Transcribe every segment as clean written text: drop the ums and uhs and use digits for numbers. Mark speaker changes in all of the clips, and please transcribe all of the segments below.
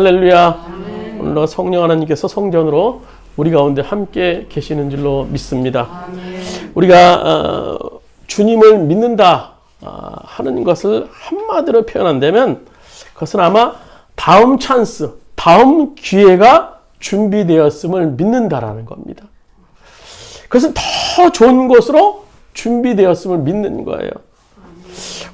Speaker 1: 할렐루야. 오늘도 성령 하나님께서 성전으로 우리 가운데 함께 계시는 줄로 믿습니다. 우리가 주님을 믿는다 하는 것을 한마디로 표현한다면 그것은 아마 다음 찬스, 다음 기회가 준비되었음을 믿는다라는 겁니다. 그것은 더 좋은 것으로 준비되었음을 믿는 거예요.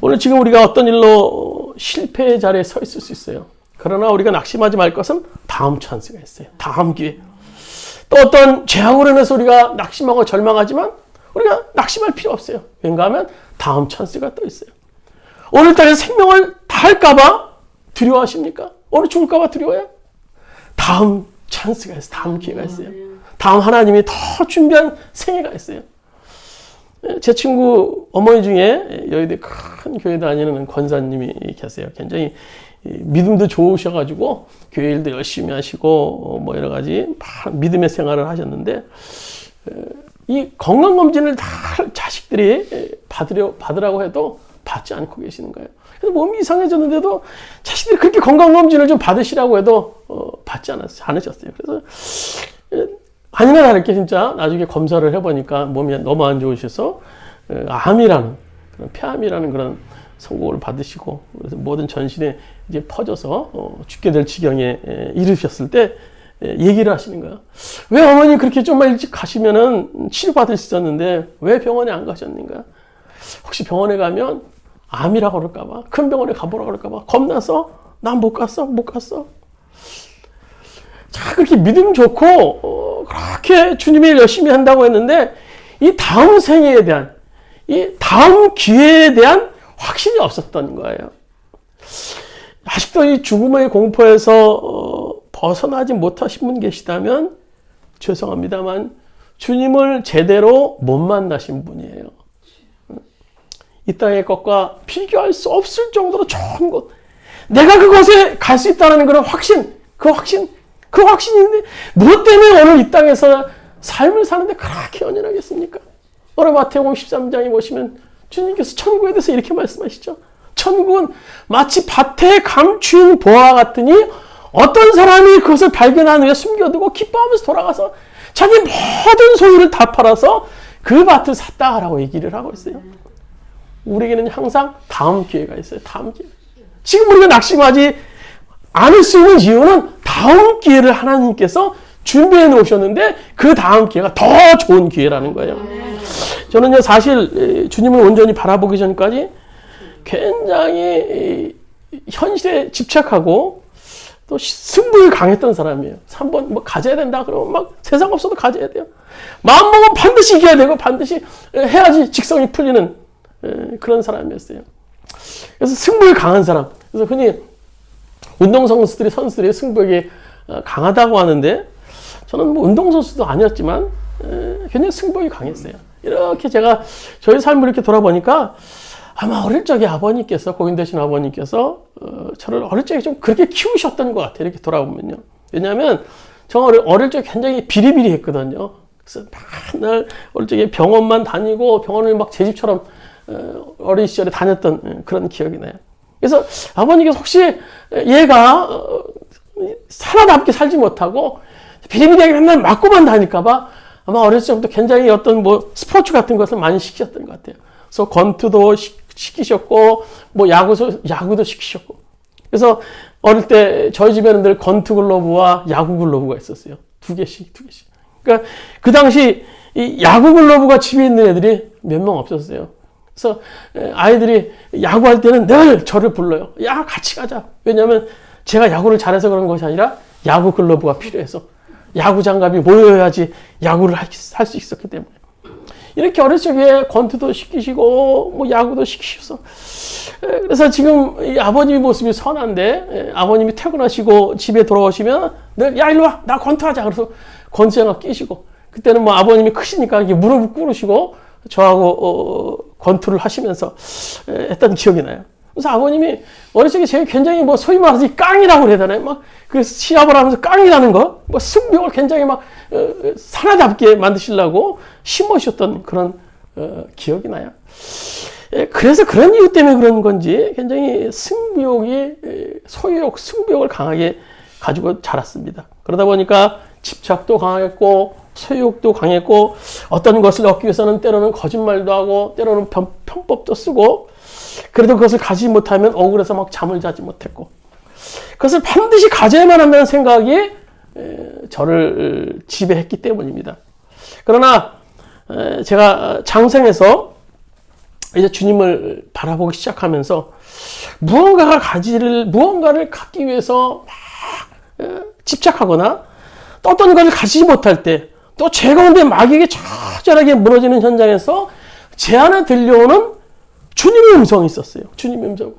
Speaker 1: 오늘 지금 우리가 어떤 일로 실패의 자리에 서 있을 수 있어요. 그러나 우리가 낙심하지 말 것은 다음 찬스가 있어요. 다음 기회. 또 어떤 죄악으로 인해서 우리가 낙심하고 절망하지만 우리가 낙심할 필요 없어요. 왠가 하면 다음 찬스가 또 있어요. 오늘따라 생명을 다할까봐 두려워하십니까? 오늘 죽을까봐 두려워요? 다음 찬스가 있어요. 다음 기회가 있어요. 다음 하나님이 더 준비한 생애가 있어요. 제 친구 어머니 중에 여의도 큰 교회 다니는 권사님이 계세요. 굉장히 믿음도 좋으셔가지고 교회 일도 열심히 하시고 뭐 여러 가지 믿음의 생활을 하셨는데 이 건강검진을 다 자식들이 받으라고 해도 받지 않고 계시는 거예요. 그래서 몸이 이상해졌는데도 자식들이 그렇게 건강검진을 좀 받으시라고 해도 받지 않으셨어요. 그래서 아니나 다를게 진짜 나중에 검사를 해보니까 몸이 너무 안 좋으셔서 암이라는 그런 폐암이라는 그런 선고를 받으시고 그래서 모든 전신에 이제 퍼져서 죽게 될 지경에 이르셨을 때 얘기를 하시는 거예요. 왜 어머니 그렇게 좀만 일찍 가시면은 치료받을 수 있었는데 왜 병원에 안 가셨는가? 혹시 병원에 가면 암이라고 그럴까봐, 큰 병원에 가보라고 그럴까봐 겁나서 난 못 갔어. 자, 그렇게 믿음 좋고 그렇게 주님이 열심히 한다고 했는데 이 다음 생애에 대한, 이 다음 기회에 대한 확신이 없었던 거예요. 아직도 이 죽음의 공포에서 벗어나지 못하신 분 계시다면 죄송합니다만 주님을 제대로 못 만나신 분이에요. 이 땅의 것과 비교할 수 없을 정도로 좋은 곳, 내가 그곳에 갈 수 있다는 그런 확신, 그 확신인데 무엇 때문에 오늘 이 땅에서 삶을 사는데 그렇게 연연하겠습니까? 오늘 마태복음 13장에 보시면 주님께서 천국에 대해서 이렇게 말씀하시죠. 천국은 마치 밭에 감추인 보화 같으니 어떤 사람이 그것을 발견한 후에 숨겨두고 기뻐하면서 돌아가서 자기 모든 소유를 다 팔아서 그 밭을 샀다라고 얘기를 하고 있어요. 우리에게는 항상 다음 기회가 있어요. 다음 기회. 지금 우리가 낙심하지 않을 수 있는 이유는 다음 기회를 하나님께서 준비해 놓으셨는데 그 다음 기회가 더 좋은 기회라는 거예요. 저는요 사실 주님을 온전히 바라보기 전까지 굉장히 현실에 집착하고 또 승부에 강했던 사람이에요. 3번 뭐 가져야 된다 그러면 막 세상 없어도 가져야 돼요. 마음먹으면 반드시 이겨야 되고 반드시 해야지 직성이 풀리는 그런 사람이었어요. 그래서 승부에 강한 사람. 그래서 흔히 선수들이 승부에 강하다고 하는데 저는 뭐 운동선수도 아니었지만 굉장히 승부에 강했어요. 이렇게 제가 저희 삶을 이렇게 돌아보니까 아마 어릴 적에 아버님께서, 고인 되신 아버님께서 저를 어릴 적에 좀 그렇게 키우셨던 것 같아요. 이렇게 돌아보면요. 왜냐하면 저 어릴 적에 굉장히 비리비리했거든요. 그래서 맨날 어릴 적에 병원만 다니고 병원을 막 제 집처럼 어린 시절에 다녔던 그런 기억이 나요. 그래서 아버님께서 혹시 얘가 살아남게 살지 못하고 비리비리하게 맨날 맞고만 다닐까봐 아마 어렸을 때부터 굉장히 어떤 뭐 스포츠 같은 것을 많이 시키셨던 것 같아요. 그래서 권투도 시키셨고 뭐 야구도 시키셨고. 그래서 어릴 때 저희 집에는 늘 권투 글러브와 야구 글러브가 있었어요. 두 개씩. 그러니까 그 당시 이 야구 글러브가 집에 있는 애들이 몇 명 없었어요. 그래서 아이들이 야구할 때는 늘 저를 불러요. 야, 같이 가자. 왜냐하면 제가 야구를 잘해서 그런 것이 아니라 야구 글러브가 필요해서 야구 장갑이 모여야지 야구를 할 수 있었기 때문에. 이렇게 어렸을 적에 권투도 시키시고 뭐 야구도 시키셔서 그래서 지금 이 아버님의 모습이 선한데 아버님이 퇴근하시고 집에 돌아오시면 늘 야, 일로 와. 나 권투하자. 그래서 권투장갑 끼시고 그때는 뭐 아버님이 크시니까 이게 무릎을 꿇으시고 저하고 권투를 하시면서 했던 기억이 나요. 그래서 아버님이 어렸을 때 제가 굉장히 뭐 소위 말해서 깡이라고 그래야 되나요? 막 그래서 시합을 하면서 깡이라는 거, 뭐 승부욕을 굉장히 막 사나잡게 만드시려고 심으셨던 그런 기억이 나요. 그래서 그런 이유 때문에 그런 건지 굉장히 승부욕이 소유욕, 승부욕을 강하게 가지고 자랐습니다. 그러다 보니까 집착도 강했고 소유욕도 강했고 어떤 것을 얻기 위해서는 때로는 거짓말도 하고 때로는 편법도 쓰고 그래도 그것을 가지지 못하면 억울해서 막 잠을 자지 못했고 그것을 반드시 가져야만 한다는 생각이 저를 지배했기 때문입니다. 그러나 제가 장성해서 이제 주님을 바라보기 시작하면서 무언가를 갖기 위해서 막 집착하거나 또 어떤 것을 가지지 못할 때 또 제 가운데 마귀에게 처절하게 무너지는 현장에서 제 안에 들려오는 주님의 음성이 있었어요. 주님의 음성.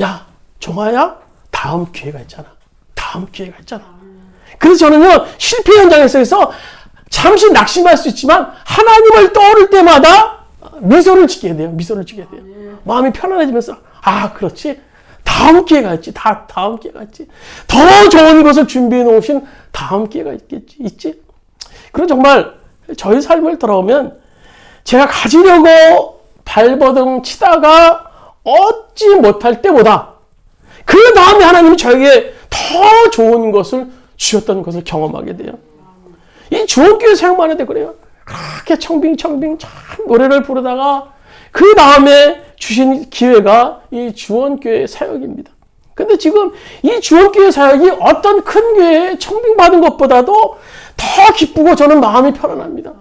Speaker 1: 야, 종아야, 다음 기회가 있잖아. 다음 기회가 있잖아. 그래서 저는요, 실패 현장에서 잠시 낙심할 수 있지만 하나님을 떠오를 때마다 미소를 짓게 돼요. 미소를 짓게 돼요. 마음이 편안해지면서 아, 그렇지. 다음 기회가 있지. 다음 기회가 있지. 더 좋은 것을 준비해 놓으신 다음 기회가 있지. 그리고 정말 저희 삶을 돌아오면 제가 가지려고 발버둥 치다가 얻지 못할 때보다 그 다음에 하나님이 저에게 더 좋은 것을 주셨던 것을 경험하게 돼요. 이 주원교회 사역만 해도 그래요. 그렇게 청빙청 참 노래를 부르다가 그 다음에 주신 기회가 이 주원교회 사역입니다. 근데 지금 이 주원교회 사역이 어떤 큰 교회에 청빙받은 것보다도 더 기쁘고 저는 마음이 편안합니다.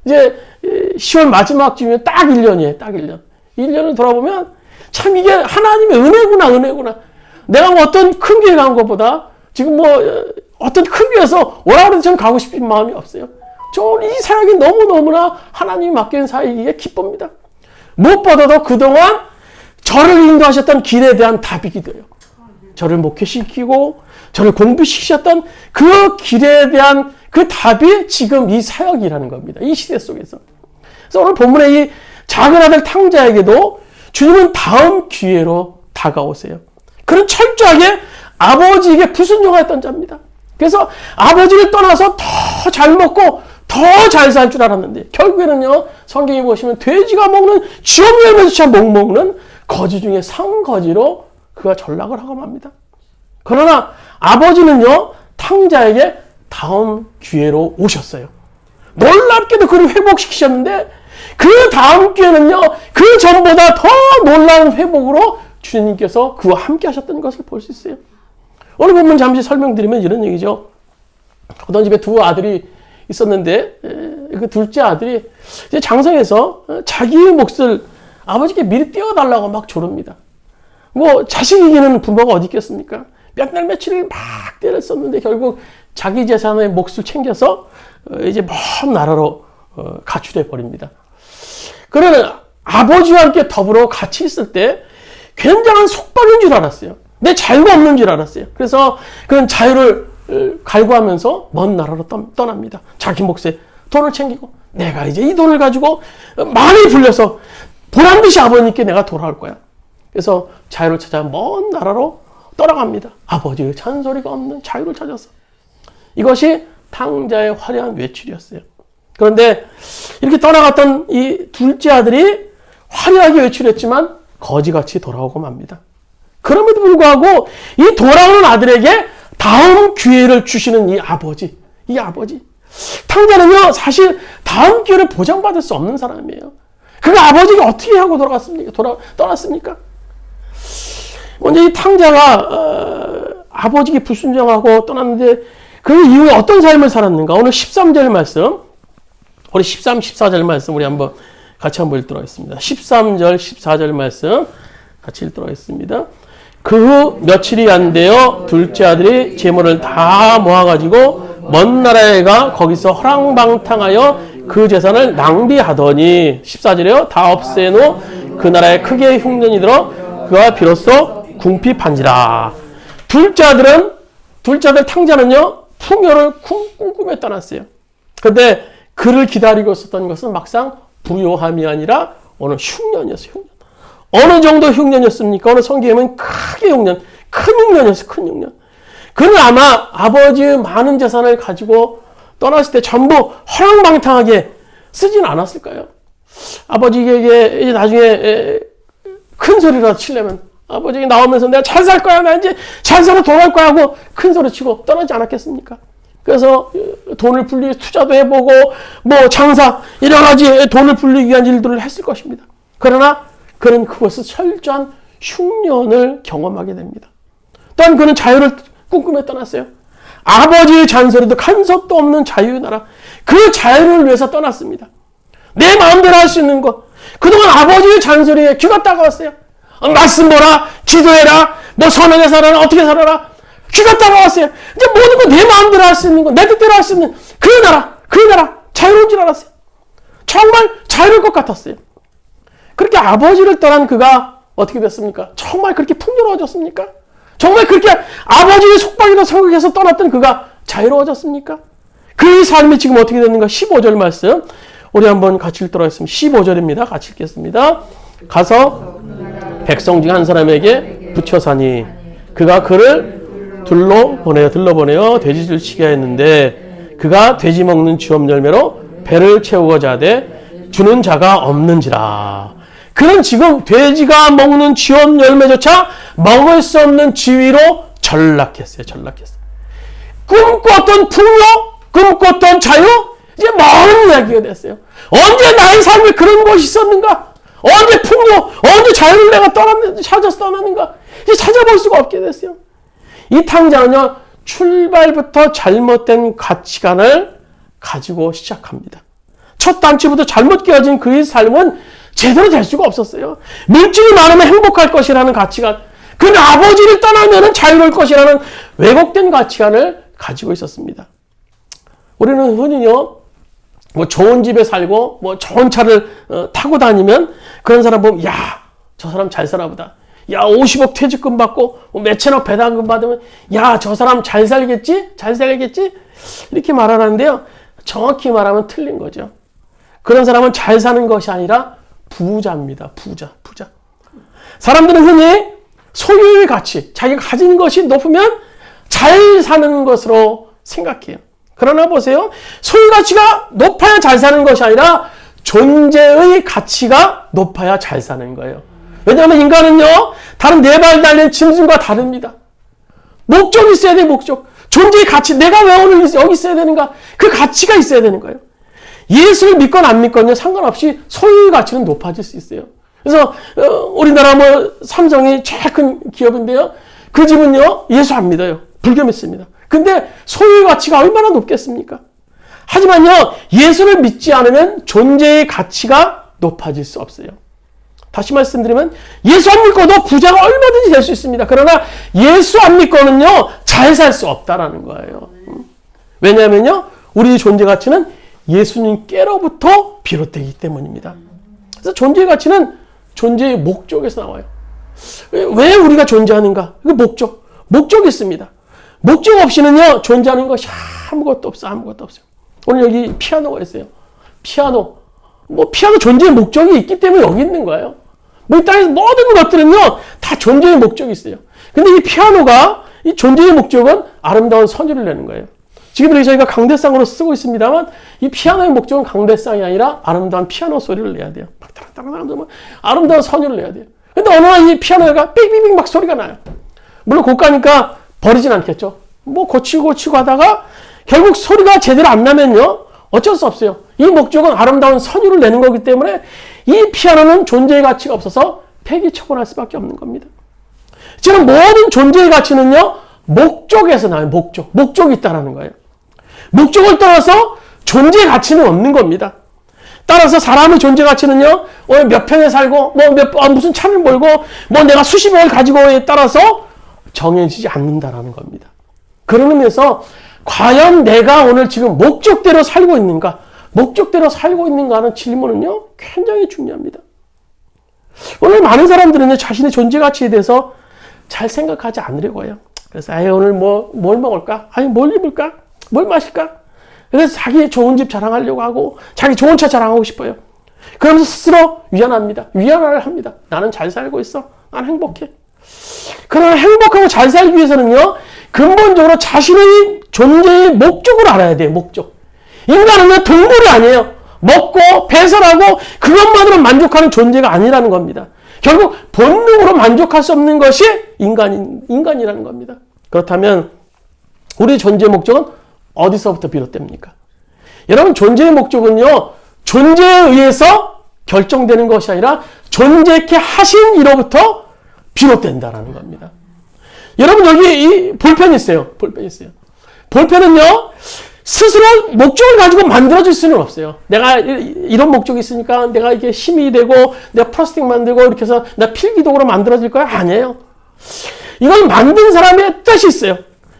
Speaker 1: 이제 10월 마지막 주면 딱 1년이에요. 딱 1년. 1년을 돌아보면 참 이게 하나님의 은혜구나. 내가 뭐 어떤 큰 교회 간 것보다 지금 뭐 어떤 큰 교회에서 오라고 해도 저는 가고 싶은 마음이 없어요. 저는 이 사역이 너무너무나 하나님이 맡긴 사역이기에 기쁩니다. 무엇보다도 그동안 저를 인도하셨던 길에 대한 답이 기도예요. 저를 목회시키고 저를 공부시키셨던 그 길에 대한 그 답이 지금 이 사역이라는 겁니다. 이 시대 속에서. 그래서 오늘 본문의 이 작은 아들 탕자에게도 주님은 다음 기회로 다가오세요. 그는 철저하게 아버지에게 불순종하였던 자입니다. 그래서 아버지를 떠나서 더 잘 먹고 더 잘 살 줄 알았는데 결국에는요, 성경에 보시면 돼지가 먹는 지옥 열매조차 못 먹는 거지 중에 상거지로 그가 전락을 하고 맙니다. 그러나 아버지는요, 탕자에게 다음 기회로 오셨어요. 놀랍게도 그를 회복시키셨는데 그 다음 기회는요, 그 전보다 더 놀라운 회복으로 주님께서 그와 함께 하셨던 것을 볼 수 있어요. 오늘 보면 잠시 설명드리면 이런 얘기죠. 어떤 집에 두 아들이 있었는데 그 둘째 아들이 이제 장성해서 자기의 몫을 아버지께 미리 띄워달라고 막 조릅니다. 뭐 자식이기는 부모가 어디 있겠습니까? 몇 날 며칠을 막 때렸었는데 결국 자기 재산의 몫을 챙겨서 이제 먼 나라로 가출해 버립니다. 그러나 아버지와 함께 더불어 같이 있을 때 굉장한 속박인 줄 알았어요. 내 자유가 없는 줄 알았어요. 그래서 그런 자유를 갈구하면서 먼 나라로 떠납니다. 자기 몫에 돈을 챙기고 내가 이제 이 돈을 가지고 많이 불려서 보란듯이 아버님께 내가 돌아올 거야. 그래서 자유를 찾아 먼 나라로 떠나갑니다. 아버지의 잔소리가 없는 자유를 찾아서. 이것이 탕자의 화려한 외출이었어요. 그런데 이렇게 떠나갔던 이 둘째 아들이 화려하게 외출했지만 거지같이 돌아오고 맙니다. 그럼에도 불구하고 이 돌아오는 아들에게 다음 기회를 주시는 이 아버지. 탕자는요, 사실 다음 기회를 보장받을 수 없는 사람이에요. 그가 아버지가 어떻게 하고 떠났습니까? 먼저 이 탕자가 아버지께 불순종하고 떠났는데 그 이후에 어떤 삶을 살았는가? 오늘 13절 말씀, 우리 13, 14절 말씀 우리 같이 한번 읽도록 하겠습니다. 13절, 14절 말씀 같이 읽도록 하겠습니다. 그 후 며칠이 안 되어 둘째 아들이 재물을 다 모아가지고 먼 나라에 가 거기서 허랑방탕하여 그 재산을 낭비하더니 14절에요. 다 없애노 그 나라에 크게 흉년이 들어 그가 비로소 궁핍한지라. 둘째 아들 탕자는요, 풍요를 꿈꾸며 떠났어요. 그런데 그를 기다리고 있었던 것은 막상 부요함이 아니라 오늘 흉년이었어요. 흉년. 어느 정도 흉년이었습니까? 오늘 성경에 보면 크게 흉년, 큰 흉년이었어요. 큰 흉년. 그는 아마 아버지의 많은 재산을 가지고 떠났을 때 전부 허랑방탕하게 쓰진 않았을까요? 아버지에게 이제 나중에 큰 소리라도 치려면 아버지가 나오면서 내가 잘 살 거야, 나 이제 잘 살아 돌아갈 거야 하고 큰 소리 치고 떠나지 않았겠습니까? 그래서 돈을 불리기 투자도 해보고 뭐 장사 여러 가지 돈을 불리기 위한 일들을 했을 것입니다. 그러나 그는 그것을 철저한 흉년을 경험하게 됩니다. 또한 그는 자유를 꿈꾸며 떠났어요. 아버지의 잔소리도 간섭도 없는 자유의 나라, 그 자유를 위해서 떠났습니다. 내 마음대로 할 수 있는 것. 그동안 아버지의 잔소리에 귀가 따가웠어요. 말씀 보라, 기도해라, 뭐 선하게 살아라, 어떻게 살아라. 귀가 따가웠어요. 이제 모든 거 내 마음대로 할 수 있는 거, 내 뜻대로 할 수 있는 그 나라, 자유로운 줄 알았어요. 정말 자유로울 것 같았어요. 그렇게 아버지를 떠난 그가 어떻게 됐습니까? 정말 그렇게 풍요로워졌습니까? 정말 그렇게 아버지의 속박이라 생각해서 떠났던 그가 자유로워졌습니까? 그의 삶이 지금 어떻게 됐는가? 15절 말씀 우리 한번 같이 읽도록 하겠습니다. 15절입니다. 같이 읽겠습니다. 가서 백성 중 한 사람에게 붙여 사니 그가 그를 들러보내어 돼지를 치게 했는데 그가 돼지 먹는 쥐업 열매로 배를 채우고자 하되 주는 자가 없는지라. 그는 지금 돼지가 먹는 쥐업 열매조차 먹을 수 없는 지위로 전락했어요. 꿈꿨던 풍요, 꿈꿨던 자유, 이제 먼 이야기가 됐어요. 언제 나의 삶에 그런 것이 있었는가? 언제 풍요, 언제 자유를 내가 찾아서 떠났는가? 이제 찾아볼 수가 없게 됐어요. 이 탕자는요, 출발부터 잘못된 가치관을 가지고 시작합니다. 첫 단추부터 잘못 끼워진 그의 삶은 제대로 될 수가 없었어요. 물질이 많으면 행복할 것이라는 가치관, 그는 아버지를 떠나면 자유로울 것이라는 왜곡된 가치관을 가지고 있었습니다. 우리는 흔히요, 뭐 좋은 집에 살고 뭐 좋은 차를 타고 다니면 그런 사람 보면 야, 저 사람 잘 사나 보다. 야, 50억 퇴직금 받고 몇천억 배당금 받으면 야, 저 사람 잘 살겠지? 이렇게 말하는데요. 정확히 말하면 틀린 거죠. 그런 사람은 잘 사는 것이 아니라 부자입니다. 부자. 사람들은 흔히 소유의 가치, 자기가 가진 것이 높으면 잘 사는 것으로 생각해요. 그러나 보세요. 소유 가치가 높아야 잘 사는 것이 아니라 존재의 가치가 높아야 잘 사는 거예요. 왜냐하면 인간은요, 다른 네 발 달린 짐승과 다릅니다. 목적이 있어야 돼요, 목적. 존재의 가치, 내가 왜 오늘 여기 있어야 되는가? 그 가치가 있어야 되는 거예요. 예수를 믿건 안 믿건요, 상관없이 소유의 가치는 높아질 수 있어요. 그래서 우리나라 뭐 삼성이 제일 큰 기업인데요, 그 집은요 예수 안 믿어요. 불교 믿습니다. 근데 소유의 가치가 얼마나 높겠습니까? 하지만요, 예수를 믿지 않으면 존재의 가치가 높아질 수 없어요. 다시 말씀드리면 예수 안 믿고도 부자가 얼마든지 될 수 있습니다. 그러나 예수 안 믿고는요 잘 살 수 없다라는 거예요. 왜냐하면요, 우리 존재 가치는 예수님께로부터 비롯되기 때문입니다. 그래서 존재의 가치는 존재의 목적에서 나와요. 왜 우리가 존재하는가? 그 목적이 있습니다. 목적 없이는요 존재하는 것이 아무것도 없어요. 오늘 여기 피아노가 있어요. 피아노 존재의 목적이 있기 때문에 여기 있는 거예요. 뭐 이 땅에서 모든 것들은요 다 존재의 목적이 있어요. 근데 이 피아노가 이 존재의 목적은 아름다운 선율을 내는 거예요. 지금 저희가 강대상으로 쓰고 있습니다만 이 피아노의 목적은 강대상이 아니라 아름다운 피아노 소리를 내야 돼요. 아름다운 선율을 내야 돼요. 근데 어느 날 이 피아노가 삑삑삑 막 소리가 나요. 물론 고가니까 버리진 않겠죠. 뭐 고치고 하다가 결국 소리가 제대로 안 나면요 어쩔 수 없어요. 이 목적은 아름다운 선율을 내는 거기 때문에 이 피아노는 존재의 가치가 없어서 폐기처분할 수밖에 없는 겁니다. 지금 모든 존재의 가치는요 목적에서 나와요. 목적이 있다는 거예요. 목적을 떠나서 존재의 가치는 없는 겁니다. 따라서 사람의 존재 가치는요 몇 평에 살고 무슨 차를 몰고 내가 수십억을 가지고에 따라서 정해지지 않는다라는 겁니다. 그런 의미에서 과연 내가 오늘 지금 목적대로 살고 있는가 하는 질문은요 굉장히 중요합니다. 오늘 많은 사람들은 자신의 존재 가치에 대해서 잘 생각하지 않으려고 해요. 그래서 오늘 뭘 먹을까? 뭘 입을까? 뭘 마실까? 그래서 자기 좋은 집 자랑하려고 하고 자기 좋은 차 자랑하고 싶어요. 그러면서 스스로 위안을 합니다. 나는 잘 살고 있어. 난 행복해. 그러나 행복하고 잘 살기 위해서는요 근본적으로 자신의 존재의 목적을 알아야 돼요. 목적. 인간은 동물이 아니에요. 먹고 배설하고 그것만으로 만족하는 존재가 아니라는 겁니다. 결국 본능으로 만족할 수 없는 것이 인간이라는 겁니다. 그렇다면 우리의 존재 목적은 어디서부터 비롯됩니까? 여러분, 존재의 목적은요, 존재에 의해서 결정되는 것이 아니라 존재케 하신 이로부터 비롯된다라는 겁니다. 여러분, 여기 이 볼펜이 있어요. 볼펜이 있어요. 볼펜은요, 스스로 목적을 가지고 만들어질 수는 없어요. 내가 이런 목적이 있으니까 내가 이게 힘이 되고, 내가 플라스틱 만들고, 이렇게 해서 나 필기독으로 만들어질 거야? 아니에요. 이건 만든 사람의 뜻이 있어요.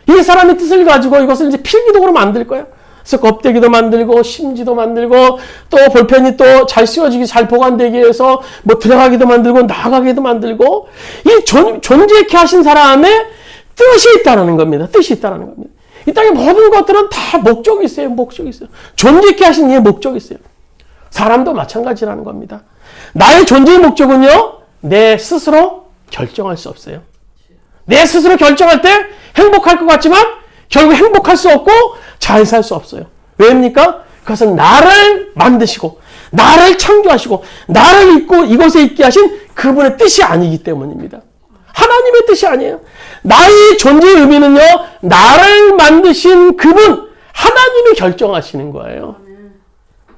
Speaker 1: 이 사람의 뜻을 가지고 이것을 이제 필기독으로 만들 거야. 그래서 껍데기도 만들고, 심지도 만들고, 또 볼펜이 또 잘 씌워지기, 잘 보관되기 위해서 뭐 들어가기도 만들고, 나가기도 만들고, 이 존재케 하신 사람의 뜻이 있다는 겁니다. 뜻이 있다는 겁니다. 이 땅의 모든 것들은 다 목적이 있어요. 목적이 있어요. 존재케 하신 이의 목적이 있어요. 사람도 마찬가지라는 겁니다. 나의 존재의 목적은요, 내 스스로 결정할 수 없어요. 내 스스로 결정할 때 행복할 것 같지만 결국 행복할 수 없고 잘 살 수 없어요. 왜입니까? 그것은 나를 만드시고 나를 창조하시고 나를 있고 이곳에 있게 하신 그분의 뜻이 아니기 때문입니다. 하나님의 뜻이 아니에요. 나의 존재의 의미는요, 나를 만드신 그분 하나님이 결정하시는 거예요.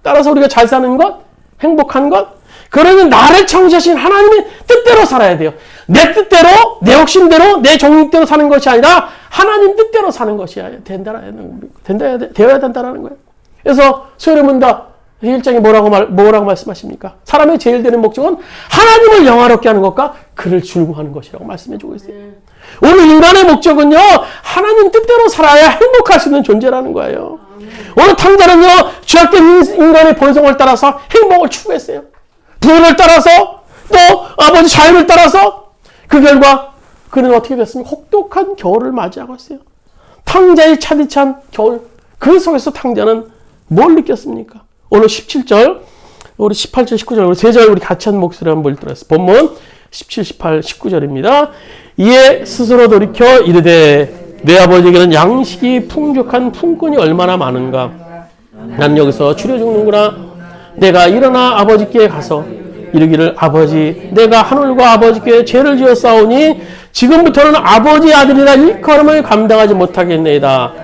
Speaker 1: 따라서 우리가 잘 사는 것, 행복한 것, 그러면 나를 창조하신 하나님의 뜻대로 살아야 돼요. 내 뜻대로, 내 욕심대로, 내 정욕대로 사는 것이 아니라 하나님 뜻대로 사는 것이 되어야 된다는 거예요. 그래서 소리문답 1장에 뭐라고 말씀하십니까? 사람의 제일 되는 목적은 하나님을 영화롭게 하는 것과 그를 즐거워하는 것이라고 말씀해주고 있어요. 오늘 인간의 목적은요, 하나님 뜻대로 살아야 행복할 수 있는 존재라는 거예요. 오늘 탕자는요, 죄악된 인간의 본성을 따라서 행복을 추구했어요. 부를 따라서, 또 아버지 자유를 따라서, 그 결과 그는 어떻게 됐습니까? 혹독한 겨울을 맞이하고 있어요. 탕자의 차디찬 겨울, 그 속에서 탕자는 뭘 느꼈습니까? 오늘 17절, 우리 18절, 19절, 우리 3절 우리 같이 한 목소리 한번 읽도록 본문 17, 18, 19절입니다. 이에 스스로 돌이켜 이르되 내 아버지에게는 양식이 풍족한 품꾼이 얼마나 많은가. 난 여기서 추려 죽는구나. 내가 일어나 아버지께 가서 이르기를 아버지 내가 하늘과 아버지께 죄를 지어 싸우니 지금부터는 아버지의 아들이라 일컬음을 감당하지 못하겠네이다.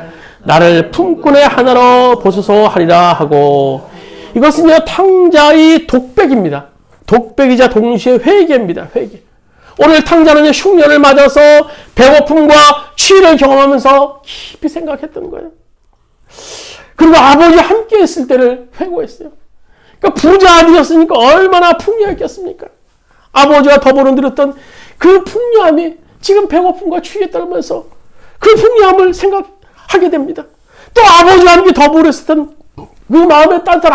Speaker 1: 나를 품꾼의 하나로 보소서 하리라 하고. 이것은요, 탕자의 독백입니다. 독백이자 동시에 회개입니다. 회개. 오늘 탕자는요, 흉년을 맞아서 배고픔과 취를 경험하면서 깊이 생각했던 거예요. 그리고 아버지와 함께 있을 때를 회고했어요. 그러니까 부자 아들이었으니까 얼마나 풍요했겠습니까? 아버지와 더불어 누렸던 그 풍요함이 지금 배고픔과 취에 떨면서 그 풍요함을 생각하게 됩니다. 또 아버지와 함께 더불어 있었던 그 마음의 따뜻한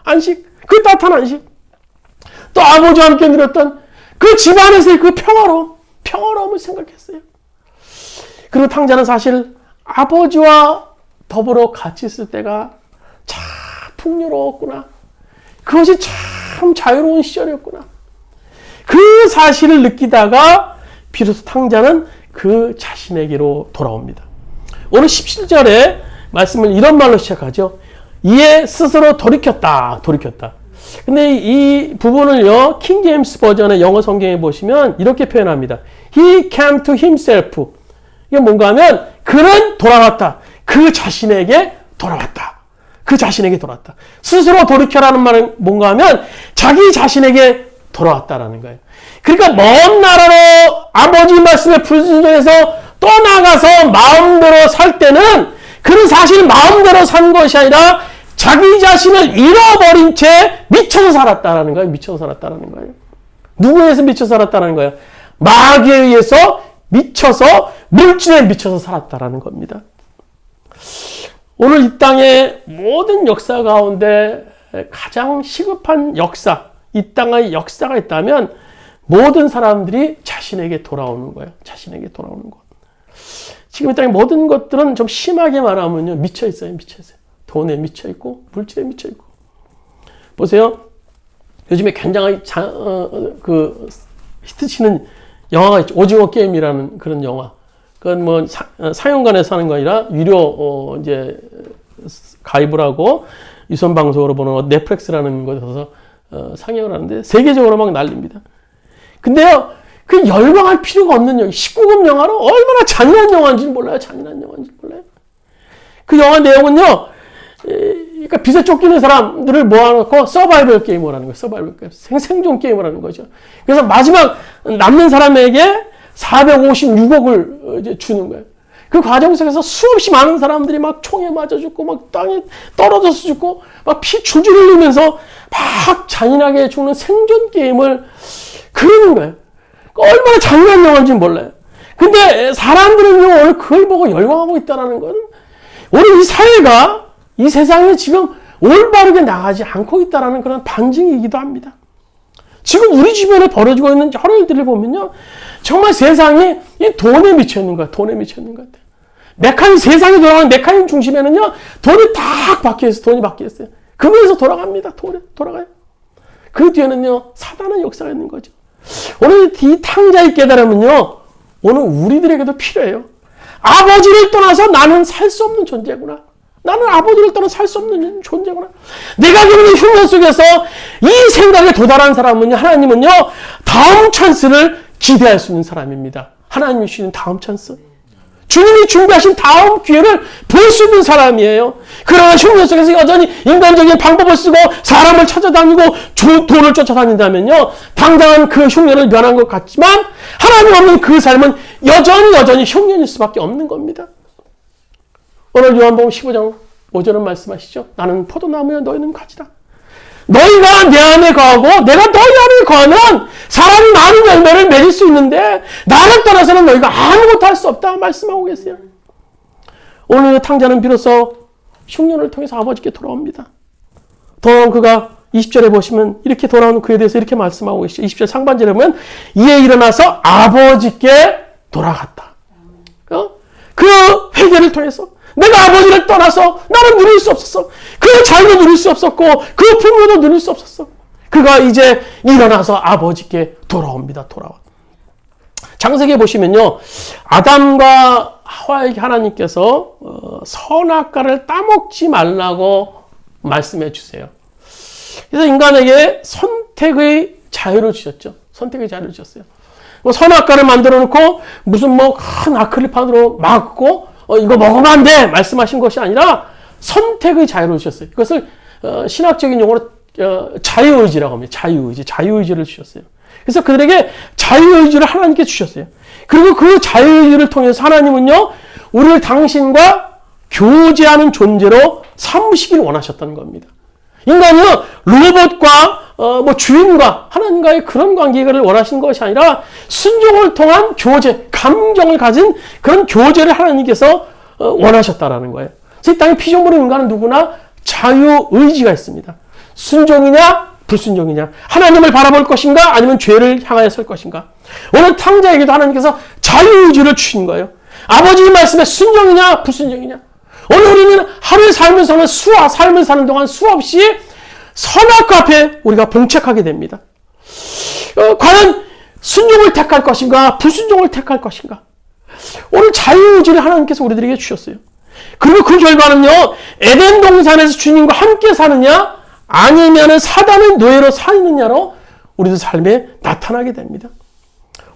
Speaker 1: 안식, 그 따뜻한 안식. 또 아버지와 함께 누렸던 그 집안에서의 그 평화로움을 생각했어요. 그리고 탕자는 사실 아버지와 더불어 같이 있을 때가 참 풍요로웠구나. 그것이 참 자유로운 시절이었구나. 그 사실을 느끼다가 비로소 탕자는 그 자신에게로 돌아옵니다. 오늘 17절에 말씀을 이런 말로 시작하죠. 이에 스스로 돌이켰다. 근데 이 부분을요, 킹 제임스 버전의 영어 성경에 보시면 이렇게 표현합니다. He came to himself. 이게 뭔가 하면 그는 돌아왔다. 그 자신에게 돌아왔다. 스스로 돌이켜라는 말은 뭔가 하면 자기 자신에게 돌아왔다라는 거예요. 그러니까 먼 나라로 아버지 말씀에 불순종해서 떠나가서 마음대로 살 때는 그는 사실 마음대로 산 것이 아니라 자기 자신을 잃어버린 채 미쳐서 살았다라는 거예요. 누구에 의해서 미쳐서 살았다는 거예요? 마귀에 의해서 미쳐서, 물질에 미쳐서 살았다라는 겁니다. 오늘 이 땅의 모든 역사 가운데 가장 시급한 역사, 이 땅의 역사가 있다면 모든 사람들이 자신에게 돌아오는 거예요. 지금 이 땅의 모든 것들은 좀 심하게 말하면요, 미쳐 있어요. 돈에 미쳐 있고, 물질에 미쳐 있고. 보세요. 요즘에 굉장히 히트치는 영화가 있죠. 오징어 게임이라는 그런 영화. 그건 뭐 상영관에 사는 거 아니라 유료 이제 가입을 하고 유선 방송으로 보는 넷플릭스라는 곳에서 상영을 하는데 세계적으로 막 난립니다. 근데요, 그 열광할 필요가 없는 영화, 19금 영화로 얼마나 잔인한 영화인지 몰라요. 잔인한 영화인지 몰라요. 그 영화 내용은요, 그러니까 빚에 쫓기는 사람들을 모아놓고 서바이벌 게임을 하는 거예요. 서바이벌 게임. 생존 게임을 하는 거죠. 그래서 마지막 남는 사람에게 456억을 이제 주는 거예요. 그 과정 속에서 수없이 많은 사람들이 막 총에 맞아 죽고, 막 땅에 떨어져서 죽고, 막 피 줄줄 흘리면서 막 잔인하게 죽는 생존 게임을 그리는 거예요. 얼마나 잔인한 영화인지 몰라요. 근데 사람들은요, 오늘 그걸 보고 열광하고 있다는 건 오늘 이 사회가, 이 세상에 지금 올바르게 나가지 않고 있다는 그런 반증이기도 합니다. 지금 우리 주변에 벌어지고 있는 여러 일들을 보면요, 정말 세상이 이 돈에 미쳐 있는 거야. 돈에 미쳐 있는 것 같아요. 세상이 돌아가는 메카니즘 중심에는요, 돈이 딱 박혀 있어요. 돈이 박혀 있어요. 그거에서 돌아갑니다. 돈에 돌아가요. 그 뒤에는요, 사단의 역사가 있는 거죠. 오늘 이 탕자의 깨달음은요, 오늘 우리들에게도 필요해요. 아버지를 떠나서 나는 살 수 없는 존재구나. 나는 아버지를 떠나 살 수 없는 존재구나. 내가 겪는 흉년 속에서 이 생각에 도달한 사람은요, 하나님은요, 다음 찬스를 기대할 수 있는 사람입니다. 하나님이 주시는 다음 찬스. 주님이 준비하신 다음 기회를 볼 수 있는 사람이에요. 그러나 흉년 속에서 여전히 인간적인 방법을 쓰고 사람을 찾아다니고 돈을 쫓아다닌다면요, 당장은 그 흉년을 면한 것 같지만 하나님 없는 그 삶은 여전히 흉년일 수밖에 없는 겁니다. 오늘 요한복음 15장 5절은 말씀하시죠. 나는 포도나무여 너희는 가지라. 너희가 내 안에 거하고 내가 너희 안에 거하면 사람이 많은 열매를 맺을 수 있는데 나를 떠나서는 너희가 아무것도 할 수 없다 말씀하고 계세요. 오늘 탕자는 비로소 흉년을 통해서 아버지께 돌아옵니다. 돌아온 그가 20절에 보시면 이렇게 돌아오는 그에 대해서 이렇게 말씀하고 계시죠. 20절 상반절에 보면 이에 일어나서 아버지께 돌아갔다. 그 회개를 통해서 내가 아버지를 떠나서 나는 누릴 수 없었어. 그 자유도 누릴 수 없었고 그 풍요도 누릴 수 없었어. 그가 이제 일어나서 아버지께 돌아옵니다. 돌아와. 창세기에 보시면요, 아담과 하와에게 하나님께서 선악과를 따먹지 말라고 말씀해 주세요. 그래서 인간에게 선택의 자유를 주셨죠. 선택의 자유를 주셨어요. 선악과를 만들어 놓고 무슨 큰 아크릴판으로 막고 이거 먹으면 안 돼 말씀하신 것이 아니라 선택의 자유를 주셨어요. 이것을 신학적인 용어로 자유의지라고 합니다. 자유의지를 주셨어요. 그래서 그들에게 자유의지를 하나님께 주셨어요. 그리고 그 자유의지를 통해서 하나님은요, 우리를 당신과 교제하는 존재로 삼으시길 원하셨다는 겁니다. 인간이요, 로봇과 주인과 하나님과의 그런 관계를 원하시는 것이 아니라 순종을 통한 교제, 감정을 가진 그런 교제를 하나님께서 원하셨다라는 거예요. 그래서 이 땅의 피조물의 인간은 누구나 자유의지가 있습니다. 순종이냐 불순종이냐, 하나님을 바라볼 것인가 아니면 죄를 향하여 설 것인가. 오늘 탕자에게도 하나님께서 자유의지를 주신 거예요. 아버지의 말씀에 순종이냐 불순종이냐. 오늘 우리는 하루의 삶을 사는 동안 수없이 선악과 앞에 우리가 봉착하게 됩니다. 과연 순종을 택할 것인가 불순종을 택할 것인가. 오늘 자유의지를 하나님께서 우리들에게 주셨어요. 그리고 그 결과는요, 에덴 동산에서 주님과 함께 사느냐 아니면 사단의 노예로 사느냐로 우리들 삶에 나타나게 됩니다.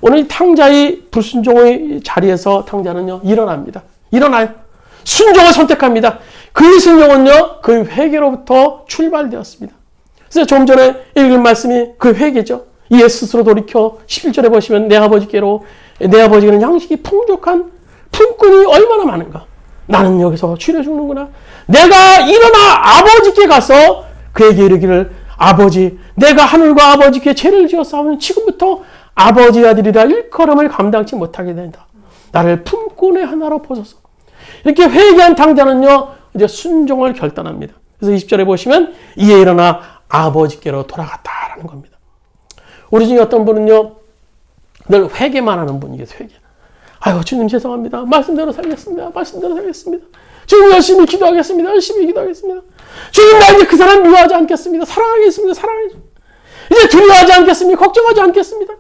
Speaker 1: 오늘 이 탕자의 불순종의 자리에서 탕자는요, 일어납니다. 일어나요. 순종을 선택합니다. 그 순종은요, 그 회개로부터 출발되었습니다. 그래서 좀 전에 읽은 말씀이 그 회개죠. 이에 스스로 돌이켜 11절에 보시면 내 아버지께는 양식이 풍족한 품꾼이 얼마나 많은가. 나는 여기서 취려 죽는구나. 내가 일어나 아버지께 가서 그에게 이르기를 아버지, 내가 하늘과 아버지께 죄를 지었사오니 지금부터 아버지 아들이라 일컬음을 감당치 못하게 된다. 나를 품꾼의 하나로 보소서. 이렇게 회개한 탕자는요, 이제 순종을 결단합니다. 그래서 20절에 보시면 이에 일어나 아버지께로 돌아갔다라는 겁니다. 우리 중에 어떤 분은요, 늘 회개만 하는 분이겠어요. 회개. 아유, 주님 죄송합니다. 말씀대로 살겠습니다. 말씀대로 살겠습니다. 주님 열심히 기도하겠습니다. 열심히 기도하겠습니다. 주님 나 이제 그 사람 미워하지 않겠습니다. 사랑하겠습니다. 사랑하겠습니다. 이제 두려워하지 않겠습니다. 걱정하지 않겠습니다.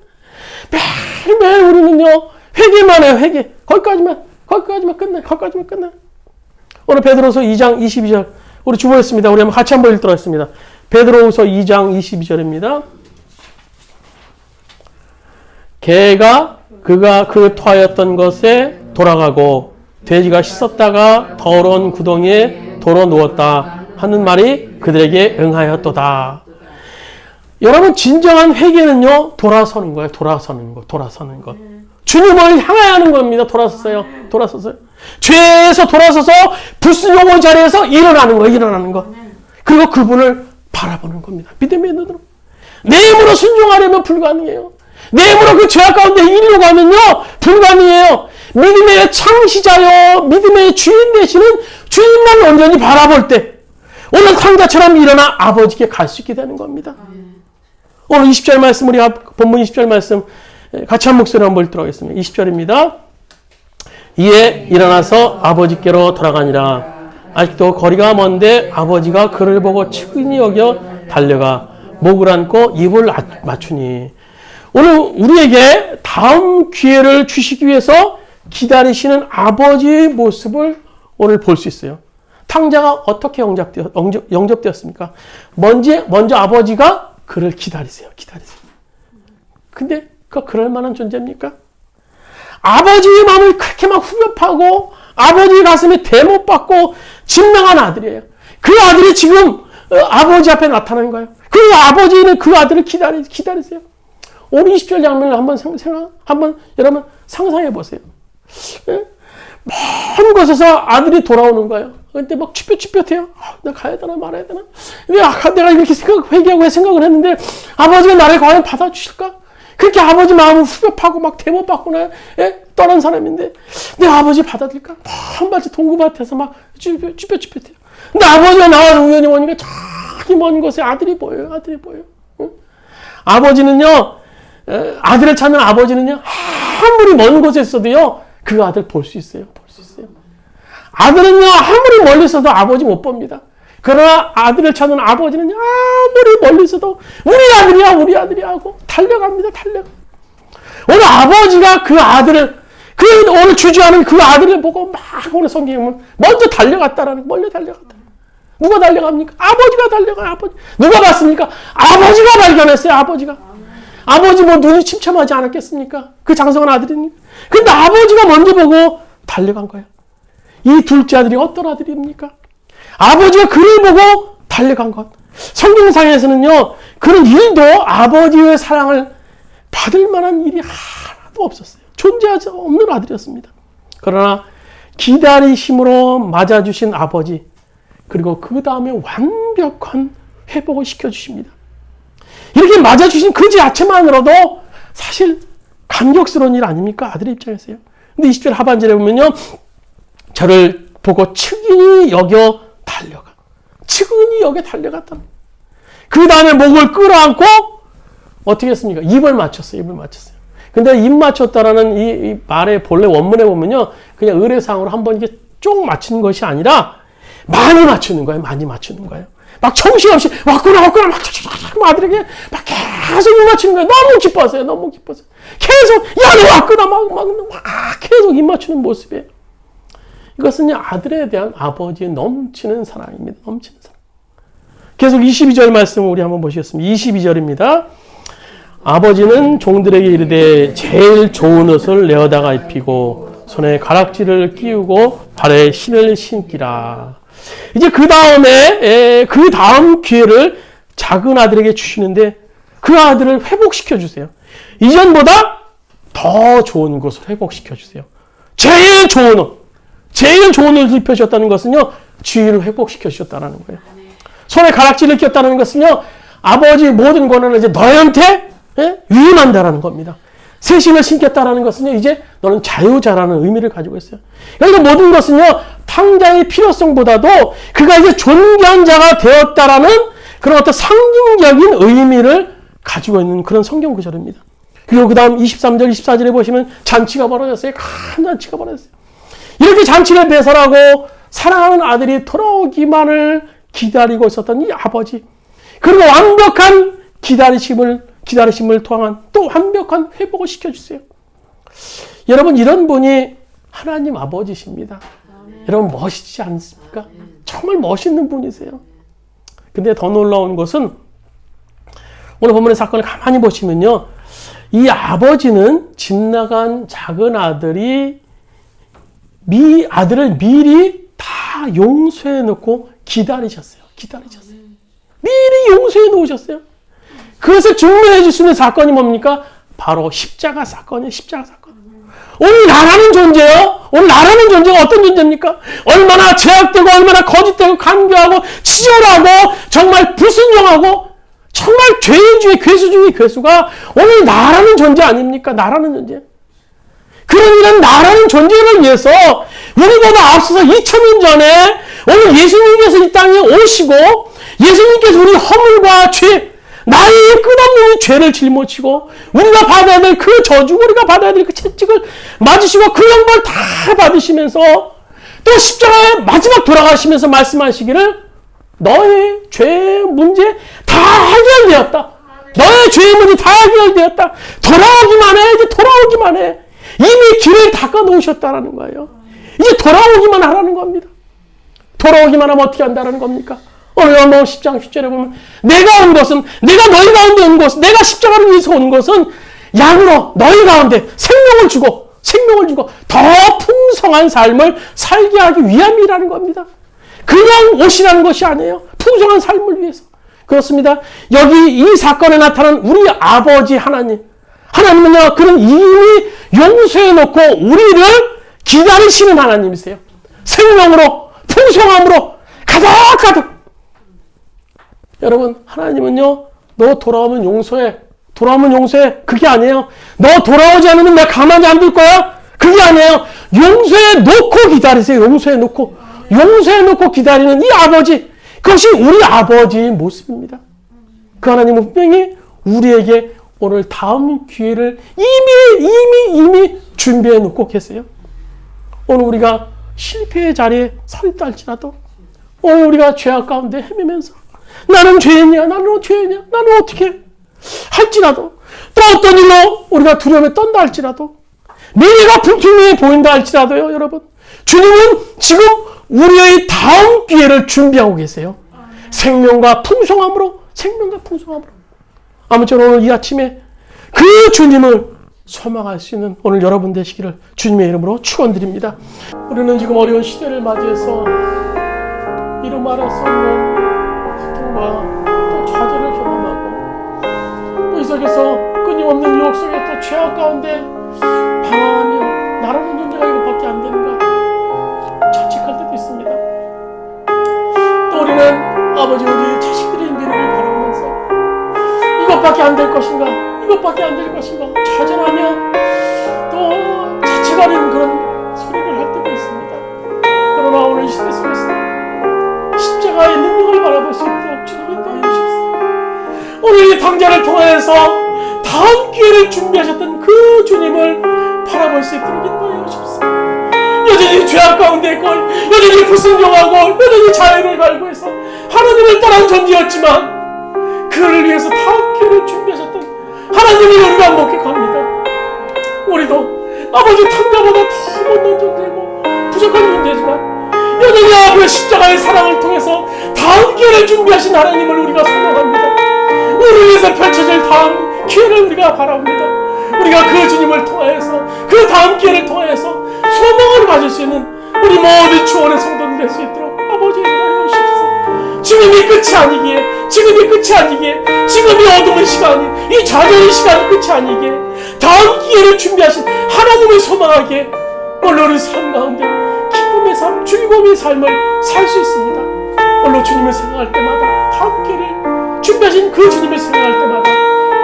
Speaker 1: 매일매일 우리는요, 회개만 해요. 회개. 거기까지만 끝내. 오늘 베드로후서 2장 22절 우리 주보했습니다. 우리 같이 한번 읽도록 하겠습니다. 베드로후서 2장 22절입니다. 개가 그가 그 토하였던 것에 돌아가고 돼지가 씻었다가 더러운 구덩이에 도로 누웠다 하는 말이 그들에게 응하였도다. 여러분 진정한 회개는요 돌아서는 거예요. 돌아서는 것. 주님을 향하여 하는 겁니다. 돌아섰어요. 죄에서 돌아서서 불순종의 자리에서 일어나는 거. 그리고 그분을 바라보는 겁니다. 믿음의 눈으로. 내 힘으로 순종하려면 불가능해요. 내 힘으로 그 죄악 가운데 일로 가면요 불가능해요. 믿음의 창시자요 믿음의 주인 되시는 주님만 온전히 바라볼 때 오늘 탕자처럼 일어나 아버지께 갈 수 있게 되는 겁니다. 오늘 20절 말씀, 우리 본문 20절 말씀 같이 한 목소리로 한번 읽도록 하겠습니다. 20절입니다. 이에 일어나서 아버지께로 돌아가니라. 아직도 거리가 먼데 아버지가 그를 보고 측은히 여겨 달려가 목을 안고 입을 맞추니. 오늘 우리에게 다음 기회를 주시기 위해서 기다리시는 아버지의 모습을 오늘 볼 수 있어요. 탕자가 어떻게 영접되었습니까? 먼저 아버지가 그를 기다리세요. 근데 그럴 만한 존재입니까? 아버지의 마음을 그렇게 막 후벼파고 아버지의 가슴에 대못 받고 진명한 아들이에요. 그 아들이 지금 아버지 앞에 나타나는 거예요. 그 아버지는 그 아들을 기다리세요. 오늘 20절 장면을 한번 여러분 상상해 보세요. 먼 곳에서 아들이 돌아오는 거예요. 근데 막 쭈뼛쭈뼛해요. 나 가야 되나 말아야 되나? 근데 내가 이렇게 회개하고 생각을 했는데 아버지가 나를 과연 받아주실까? 그렇게 아버지 마음을 후벼파고 막 대못 받고 떠난 사람인데 내 아버지 받아들일까? 한 발짝 동구밭에서 막 쭈뼛쭈뼛해요. 근데 아버지가 나와서 우연히 오니까 저기 먼 곳에 아들이 보여요. 응? 아버지는요, 아들을 찾는 아버지는요, 아무리 먼 곳에 있어도요, 그 아들 볼 수 있어요. 아들은요, 아무리 멀리 있어도 아버지 못 봅니다. 그러나 아들을 찾는 아버지는요, 아무리 멀리 있어도 우리 아들이야 하고 달려갑니다. 오늘 아버지가 그 아들을, 오늘 주저하는 그 아들을 보고 막 오늘 성경에 보면 먼저 달려갔다라는, 누가 달려갑니까? 아버지가 달려가요, 아버지. 누가 봤습니까? 아버지가 발견했어요, 아버지가. 아버지 뭐 눈이 침참하지 않았겠습니까? 그 장성한 아들이니까. 근데 아버지가 먼저 보고 달려간 거예요. 이 둘째 아들이 어떤 아들입니까? 아버지가 그를 보고 달려간 것. 성경상에서는요, 그런 일도 아버지의 사랑을 받을 만한 일이 하나도 없었어요. 존재하지 없는 아들이었습니다. 그러나 기다리심으로 맞아주신 아버지, 그리고 그 다음에 완벽한 회복을 시켜주십니다. 이렇게 맞아주신 그 자체만으로도 사실 감격스러운 일 아닙니까? 아들의 입장에서요. 근데 20절 하반절에 보면요, 저를 보고 측은히 여겨 달려가. 측은히 여겨 달려갔다. 그 다음에 목을 끌어안고 어떻게 했습니까? 입을 맞췄어요. 근데 입 맞췄다라는 이 말의 본래 원문에 보면요, 그냥 의례상으로 한번 이렇게 쭉 맞추는 것이 아니라 많이 맞추는 거예요. 막 정신없이 왔구나 막 아들에게 막 계속 입 맞추는 거예요. 너무 기뻤어요. 계속 야 너 왔구나 막 계속 입 맞추는 모습이에요. 이것은 아들에 대한 아버지의 넘치는 사랑입니다. 계속 22절 말씀을 우리 한번 보시겠습니다. 22절입니다. 아버지는 종들에게 이르되 제일 좋은 옷을 내어다가 입히고 손에 가락지를 끼우고 발에 신을 신기라. 이제 그 다음 기회를 작은 아들에게 주시는데 그 아들을 회복시켜 주세요. 이전보다 더 좋은 것을 회복시켜 주세요. 제일 좋은 옷을 입혀주셨다는 것은요, 주의를 회복시켜 주셨다는 거예요. 손에 가락지를 꼈다는 것은요, 아버지 모든 권한을 이제 너희한테 위임한다라는 겁니다. 새 신을 신겼다라는 것은요, 이제 너는 자유자라는 의미를 가지고 있어요. 그러니까 모든 것은요, 탕자의 필요성보다도 그가 이제 존귀한 자가 되었다라는 그런 어떤 상징적인 의미를 가지고 있는 그런 성경 구절입니다. 그리고 그 다음 23절, 24절에 보시면 잔치가 벌어졌어요. 큰 잔치가 벌어졌어요. 이렇게 잔치를 배설하고 사랑하는 아들이 돌아오기만을 기다리고 있었던 이 아버지. 그리고 완벽한 기다리심을 통한 또 완벽한 회복을 시켜주세요. 여러분, 이런 분이 하나님 아버지십니다. 여러분, 멋있지 않습니까? 정말 멋있는 분이세요. 근데 더 놀라운 것은 오늘 본문의 사건을 가만히 보시면요, 이 아버지는 집 나간 작은 아들을 미리 다 용서해 놓고 기다리셨어요. 미리 용서해 놓으셨어요. 그것을 증명해 줄 수 있는 사건이 뭡니까? 바로 십자가 사건이에요. 십자가 사건. 오늘 나라는 존재요. 오늘 나라는 존재가 어떤 존재입니까? 얼마나 제약되고 얼마나 거짓되고 간교하고 치졸하고 정말 불순종하고 정말 죄인 중에 괴수 중에 괴수가 오늘 나라는 존재 아닙니까? 나라는 존재. 그러니까 나라는 존재를 위해서 우리보다 앞서서 2000년 전에 오늘 예수님께서 이 땅에 오시고 예수님께서 우리 허물과 죄, 나의 끝없는 죄를 짊어지고 우리가 받아야 될 그 저주, 우리가 받아야 될 그 채찍을 맞으시고 그 형벌 다 받으시면서 또 십자가에 마지막 돌아가시면서 말씀하시기를 너의 죄 문제 다 해결되었다. 너의 죄의 문제 다 해결되었다. 돌아오기만 해. 이제 돌아오기만 해. 이미 길을 닦아 놓으셨다라는 거예요. 이제 돌아오기만 하라는 겁니다. 돌아오기만 하면 어떻게 한다라는 겁니까? 오늘 뭐 10장 10절에 보면 내가 온 것은, 내가 너희 가운데 온 것은, 내가 십자가를 위해서 온 것은 양으로 너희 가운데 생명을 주고 더 풍성한 삶을 살게 하기 위함이라는 겁니다. 그냥 옷이라는 것이 아니에요. 풍성한 삶을 위해서. 그렇습니다. 여기 이 사건에 나타난 우리 아버지 하나님은요, 그런 이미 용서해 놓고 우리를 기다리시는 하나님이세요. 생명으로, 풍성함으로 가득. 여러분, 하나님은요, 너 돌아오면 용서해. 그게 아니에요. 너 돌아오지 않으면 내가 가만히 안 둘 거야. 그게 아니에요. 용서해 놓고 기다리세요. 용서해 놓고 기다리는 이 아버지. 그것이 우리 아버지의 모습입니다. 그 하나님은 분명히 우리에게 오늘 다음 기회를 이미 준비해 놓고 계세요. 오늘 우리가 실패의 자리에 서 있다 할지라도, 오늘 우리가 죄악 가운데 헤매면서 나는 죄인이야, 나는 어떻게 할지라도, 또 어떤 일로 우리가 두려움에 떤다 할지라도, 미래가 불투명해 보인다 할지라도요, 여러분, 주님은 지금 우리의 다음 기회를 준비하고 계세요. 생명과 풍성함으로. 아무쪼록 오늘 이 아침에 그 주님을 소망할 수 있는 오늘 여러분 되시기를 주님의 이름으로 축원드립니다. 우리는 지금 어려운 시대를 맞이해서 이루 말할 수 없는 고통과 또 좌절을 경험하고 또 이 속에서 끊임없는 유혹 속에 또 죄악 가운데 방황하며 나라는 존재가 이것밖에 안 되는가 자책할 때도 있습니다. 또 우리는 아버지 우리 자식들의 미래를 바라보면서 이것밖에 안 될 것인가 좌절하며 또 자책하는 그런 소리를 할 때도 있습니다. 그러나 오늘 이 시대 속에서 십자가의 능력을 바라볼 수 있도록 주님 인도해 주십시오. 오늘 이 당자를 통해서 다음 기회를 준비하셨던 그 주님을 바라볼 수 있도록 인도해 주십시오. 여전히 죄악 가운데 있고 여전히 불순종하고 여전히 자유를 갈구해서 하나님을 떠난 존재였지만 그를 위해서 다음 기회를 준비하셨던 하나님이 우리가 목격합니다. 우리도 아버지 탕자보다 더 못난 존재고 부족한 존재지만 여전히 아버지의 십자가의 사랑을 통해서 다음 기회를 준비하신 하나님을 우리가 소망합니다. 우리를 위해서 펼쳐질 다음 기회를 우리가 바랍니다. 우리가 그 주님을 통하여서 그 다음 기회를 통하여서 소망을 가질 수 있는 우리 모든 주원의 성도들 될 수 있도록 아버지 인도해 주십시오. 지금이 끝이 아니기에 지금이 어두운 시간이 이 좌절의 시간이 끝이 아니기에 다음 기회를 준비하신 하나님을 소망하기에 오늘 우리 삶 가운데 기쁨의 삶, 즐거움의 삶을 살 수 있습니다. 오늘 주님을 생각할 때마다 다음 기회를 준비하신 그 주님을 생각할 때마다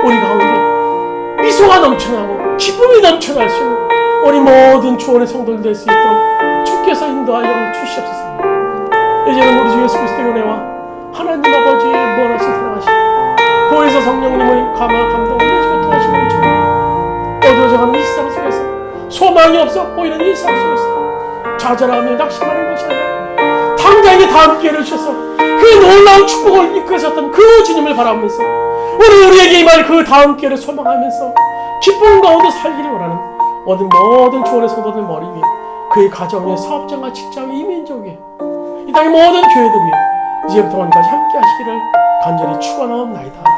Speaker 1: 우리 가운데 미소가 넘쳐나고 기쁨이 넘쳐날 수 있는 우리 모든 주원의 성도들 될 수 있도록 주께서 인도하여 주시옵소서. 이제는 우리 주 예수 그리스도의 은혜와 하나님 아버지의 무한하신 사랑하심 보혜사 성령님의 감동을 내주고 도와주시는 주 어두워져가는 이 세상 속에서 소망이 없어 보이는 이 세상 속에서 좌절하며 낙심하는 것이 아니라 당장에 다음 기회를 주셔서 그 놀라운 축복을 이끌으셨던 그 주님을 바라보면서 우리에게 임할 그 다음 기회를 소망하면서 기쁨 가운데 살기를 원하는 모든 주원의 성도들 머리 위에 그의 가정의 사업장과 직장의 이민족의 이 땅의 모든 교회들 위에 이제부터 오늘까지 함께 하시기를 간절히 축원하옵나이다.